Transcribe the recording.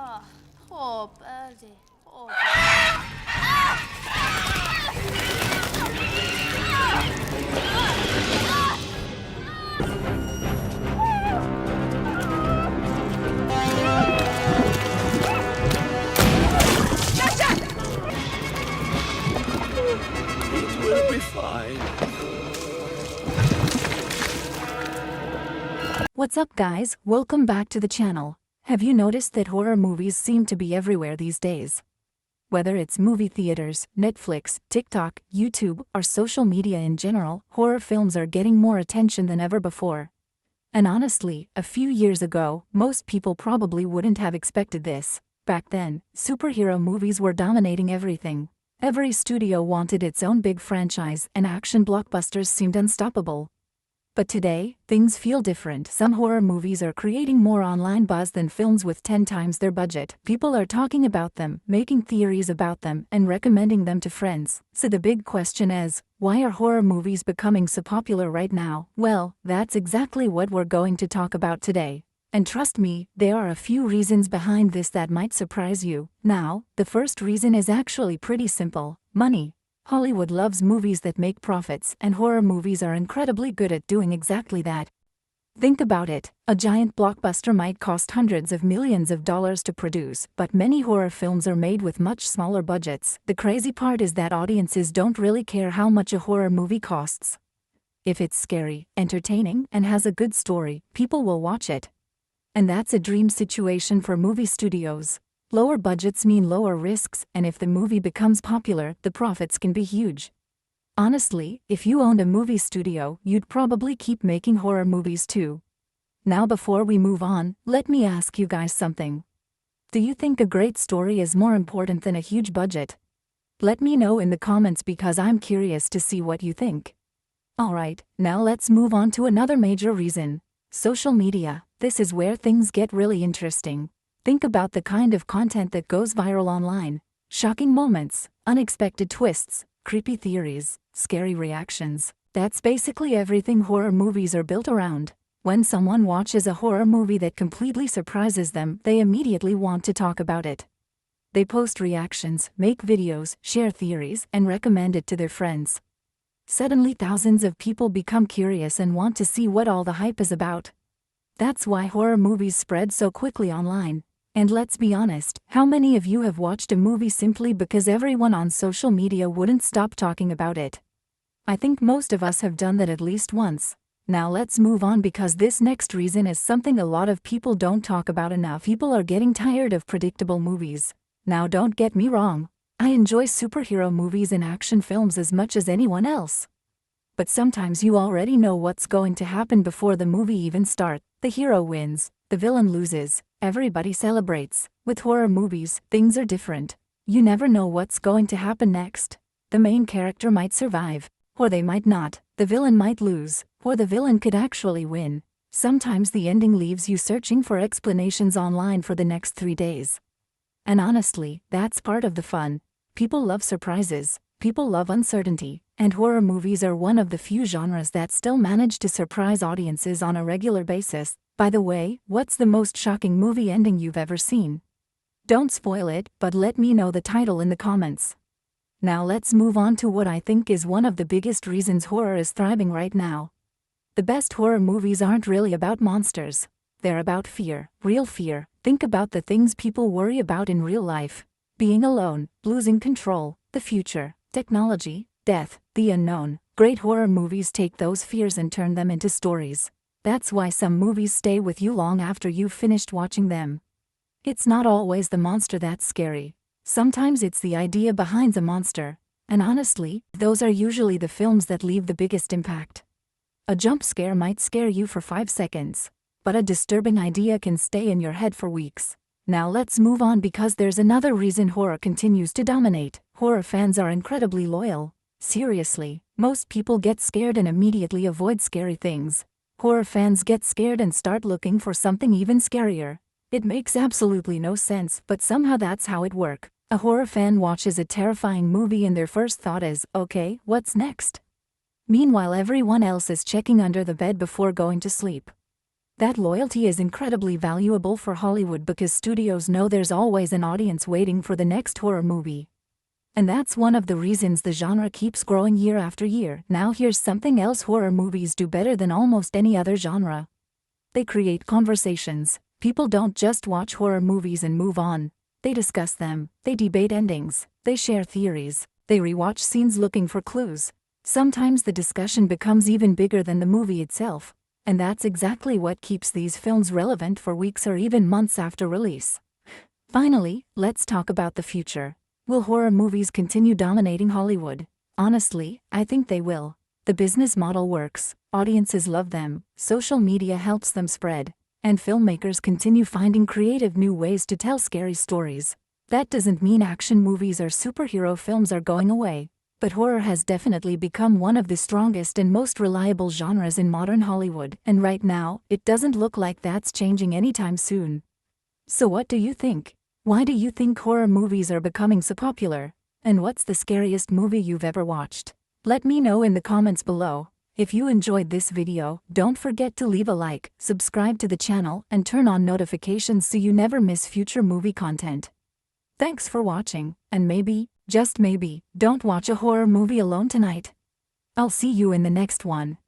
พ่อเออสิพ่อ It will be fine. What's up guys, welcome back to the channel. Have you noticed that horror movies seem to be everywhere these days? Whether it's movie theaters, Netflix, TikTok, YouTube, or social media in general, horror films are getting more attention than ever before. And honestly, a few years ago, most people probably wouldn't have expected this. Back then, superhero movies were dominating everything. Every studio wanted its own big franchise, and action blockbusters seemed unstoppable. But today, things feel different. Some horror movies are creating more online buzz than films with 10 times their budget. People are talking about them, making theories about them, and recommending them to friends. So the big question is, why are horror movies becoming so popular right now? Well, that's exactly what we're going to talk about today. And trust me, there are a few reasons behind this that might surprise you. Now, the first reason is actually pretty simple: money. Hollywood loves movies that make profits, and horror movies are incredibly good at doing exactly that. Think about it, a giant blockbuster might cost hundreds of millions of dollars to produce, but many horror films are made with much smaller budgets. The crazy part is that audiences don't really care how much a horror movie costs. If it's scary, entertaining, and has a good story, people will watch it. And that's a dream situation for movie studios. Lower budgets mean lower risks, and if the movie becomes popular, the profits can be huge. Honestly, if you owned a movie studio, you'd probably keep making horror movies too. Now before we move on, let me ask you guys something. Do you think a great story is more important than a huge budget? Let me know in the comments because I'm curious to see what you think. Alright, now let's move on to another major reason. Social media. This is where things get really interesting. Think about the kind of content that goes viral online. Shocking moments, unexpected twists, creepy theories, scary reactions. That's basically everything horror movies are built around. When someone watches a horror movie that completely surprises them, they immediately want to talk about it. They post reactions, make videos, share theories, and recommend it to their friends. Suddenly thousands of people become curious and want to see what all the hype is about. That's why horror movies spread so quickly online. And let's be honest, how many of you have watched a movie simply because everyone on social media wouldn't stop talking about it? I think most of us have done that at least once. Now let's move on because this next reason is something a lot of people don't talk about enough. People are getting tired of predictable movies. Now don't get me wrong, I enjoy superhero movies and action films as much as anyone else. But sometimes you already know what's going to happen before the movie even starts. The hero wins, the villain loses, everybody celebrates. With horror movies, things are different. You never know what's going to happen next. The main character might survive, or they might not. The villain might lose, or the villain could actually win. Sometimes the ending leaves you searching for explanations online for the next 3 days. And honestly, that's part of the fun. People love surprises, people love uncertainty, and horror movies are one of the few genres that still manage to surprise audiences on a regular basis. By the way, what's the most shocking movie ending you've ever seen? Don't spoil it, but let me know the title in the comments. Now let's move on to what I think is one of the biggest reasons horror is thriving right now. The best horror movies aren't really about monsters. They're about fear, real fear. Think about the things people worry about in real life. Being alone, losing control, the future, technology, death, the unknown. Great horror movies take those fears and turn them into stories. That's why some movies stay with you long after you've finished watching them. It's not always the monster that's scary. Sometimes it's the idea behind the monster. And honestly, those are usually the films that leave the biggest impact. A jump scare might scare you for 5 seconds, but a disturbing idea can stay in your head for weeks. Now let's move on because there's another reason horror continues to dominate. Horror fans are incredibly loyal. Seriously, most people get scared and immediately avoid scary things. Horror fans get scared and start looking for something even scarier. It makes absolutely no sense, but somehow that's how it works. A horror fan watches a terrifying movie and their first thought is, okay, what's next? Meanwhile everyone else is checking under the bed before going to sleep. That loyalty is incredibly valuable for Hollywood because studios know there's always an audience waiting for the next horror movie. And that's one of the reasons the genre keeps growing year after year. Now here's something else horror movies do better than almost any other genre. They create conversations. People don't just watch horror movies and move on. They discuss them, they debate endings, they share theories, they rewatch scenes looking for clues. Sometimes the discussion becomes even bigger than the movie itself. And that's exactly what keeps these films relevant for weeks or even months after release. Finally, let's talk about the future. Will horror movies continue dominating Hollywood? Honestly, I think they will. The business model works, audiences love them, social media helps them spread, and filmmakers continue finding creative new ways to tell scary stories. That doesn't mean action movies or superhero films are going away. But horror has definitely become one of the strongest and most reliable genres in modern Hollywood, and right now, it doesn't look like that's changing anytime soon. So what do you think? Why do you think horror movies are becoming so popular? And what's the scariest movie you've ever watched? Let me know in the comments below. If you enjoyed this video, don't forget to leave a like, subscribe to the channel, and turn on notifications so you never miss future movie content. Thanks for watching, and maybe, just maybe, don't watch a horror movie alone tonight. I'll see you in the next one.